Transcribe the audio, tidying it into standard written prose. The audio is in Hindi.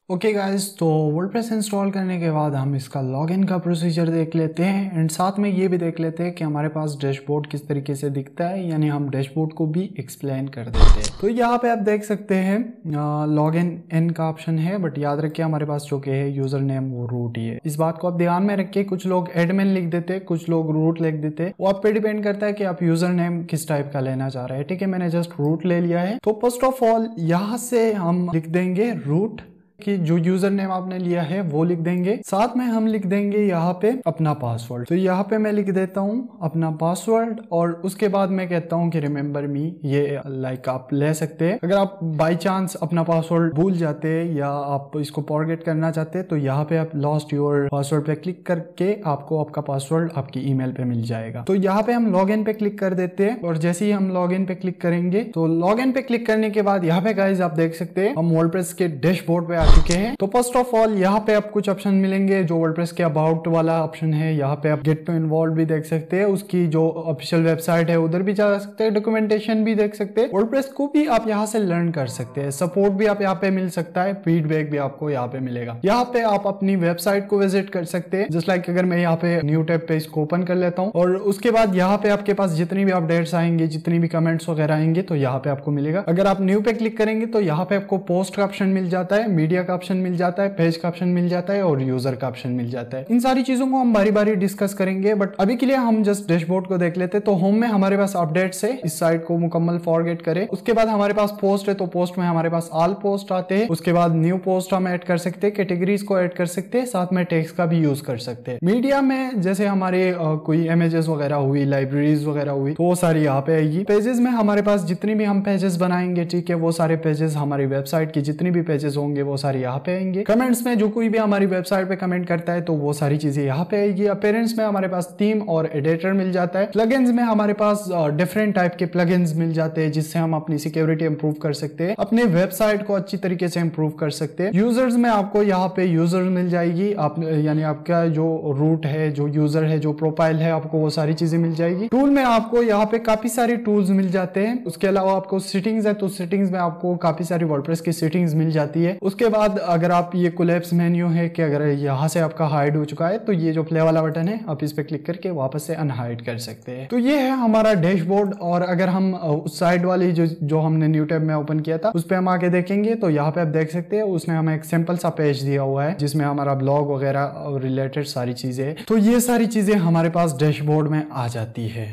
ओके गाइस, तो वर्डप्रेस इंस्टॉल करने के बाद हम इसका लॉगिन का प्रोसीजर देख लेते हैं एंड साथ में ये भी देख लेते हैं कि हमारे पास डैशबोर्ड किस तरीके से दिखता है, यानी हम डैशबोर्ड को भी एक्सप्लेन कर देते हैं। तो यहाँ पे आप देख सकते हैं लॉगिन इन का ऑप्शन है, बट याद रखिए हमारे पास जो कि है यूजर नेम वो रूट ही है। इस बात को आप ध्यान में रखिए। कुछ लोग एडमिन लिख देते, कुछ लोग रूट लिख देते, वो आप पे डिपेंड करता है कि आप यूजर नेम किस टाइप का लेना चाह रहे हैं। ठीक है, मैंने जस्ट रूट ले लिया है। तो फर्स्ट ऑफ ऑल यहाँ से हम लिख देंगे रूट कि जो यूजर नेम आपने लिया है वो लिख देंगे, साथ में हम लिख देंगे यहाँ पे अपना पासवर्ड। तो यहाँ पे मैं लिख देता हूँ अपना पासवर्ड और उसके बाद मैं कहता हूँ कि रिमेंबर मी। ये लाइक आप ले सकते हैं। अगर आप बाई चांस अपना पासवर्ड भूल जाते हैं या आप इसको फॉरगेट करना चाहते हैं तो यहाँ पे आप लॉस्ट योर पासवर्ड पे क्लिक करके आपको आपका पासवर्ड आपकी ईमेल पे मिल जाएगा। तो यहाँ पे हम लॉग इन पे क्लिक कर देते हैं और जैसे ही हम लॉग इन पे क्लिक करेंगे तो लॉग इन पे क्लिक करने के बाद यहाँ पे गाइस आप देख सकते हैं हम वर्डप्रेस के डैशबोर्ड पे चुके हैं। तो फर्स्ट ऑफ ऑल यहाँ पे आप कुछ ऑप्शन मिलेंगे जो वर्डप्रेस के अबाउट वाला ऑप्शन है। यहाँ पे आप गेट टू इन्वॉल्व भी देख सकते हैं, उसकी जो ऑफिशियल वेबसाइट है उधर भी जा सकते हैं, डॉक्यूमेंटेशन भी देख सकते हैं। वर्डप्रेस को भी आप यहाँ से लर्न कर सकते हैं, सपोर्ट भी आप यहाँ पे मिल सकता है, फीडबैक भी आपको यहाँ पे मिलेगा। यहाँ पे आप अपनी वेबसाइट को विजिट कर सकते हैं। जस्ट लाइक अगर मैं यहाँ पे न्यू टैब पे इसको ओपन कर लेता हूँ और उसके बाद यहाँ पे आपके पास जितनी भी अपडेट्स आएंगे, जितनी भी कमेंट्स वगैरह आएंगे तो यहाँ पे आपको मिलेगा। अगर आप न्यू पे क्लिक करेंगे तो यहाँ पे आपको पोस्ट का ऑप्शन मिल जाता है, मीडिया का ऑप्शन मिल जाता है, पेज का ऑप्शन मिल जाता है और यूजर का ऑप्शन मिल जाता है। इन सारी चीजों को हम बारी बारी डिस्कस करेंगे, बट अभी के लिए हम जस्ट डैशबोर्ड को देख लेते हैं। तो होम में हमारे पास अपडेट्स है, इस साइट को मुकम्मल फॉरगेट करें। उसके बाद हमारे पास पोस्ट है, तो पोस्ट में हमारे पास ऑल पोस्ट आते हैं। उसके बाद न्यू पोस्ट हम ऐड कर सकते हैं, कैटेगरीज को ऐड कर सकते हैं, साथ में टेक्स्ट का भी यूज कर सकते हैं। मीडिया में जैसे हमारे कोई इमेजेस वगैरह हुई, लाइब्रेरीज वगैरह हुई, तो वो सारी यहाँ पे आएगी। पेजेस में हमारे पास जितनी भी हम पेजेस बनाएंगे, ठीक है, वो सारे पेजेस हमारी वेबसाइट की जितनी भी पेजेस होंगे वो सारे यहाँ पे आएंगे। कमेंट्स में जो कोई भी हमारी वेबसाइट पे कमेंट करता है तो वो सारी चीजें यहाँ पे आएगी। अपीयरेंस में हमारे पास थीम और एडिटर मिल जाता है। प्लगइन्स में हमारे पास डिफरेंट टाइप के प्लगइन्स मिल जाते हैं जिससे हम अपनी सिक्योरिटी इंप्रूव कर सकते हैं, अपने वेबसाइट को अच्छी तरीके से इंप्रूव कर सकते हैं। यूजर्स में आपको यहाँ पे यूजर मिल जाएगी, आप यानी आपका जो रूट है, जो यूजर है, जो प्रोफाइल है, आपको वो सारी चीजें मिल जाएगी। टूल में आपको यहाँ पे काफी सारे टूल्स मिल जाते हैं। उसके अलावा आपको सेटिंग्स है, तो सेटिंग्स में आपको काफी सारी वर्डप्रेस की सेटिंग्स मिल जाती है। उसके बाद अगर आप ये कोलैप्स मेन्यू है कि अगर यहाँ से आपका हाइड हो चुका है तो ये जो प्ले वाला बटन है आप इस पे क्लिक करके वापस से अनहाइड कर सकते हैं। तो ये है हमारा डैशबोर्ड। और अगर हम उस साइड वाली जो हमने न्यू टैब में ओपन किया था उस पे हम आके देखेंगे तो यहाँ पे आप देख सकते हैं उसने हमें एक सिंपल सा पेज दिया हुआ है जिसमें हमारा ब्लॉग वगैरह रिलेटेड सारी चीजें, तो ये सारी चीजें हमारे पास डैशबोर्ड में आ जाती है।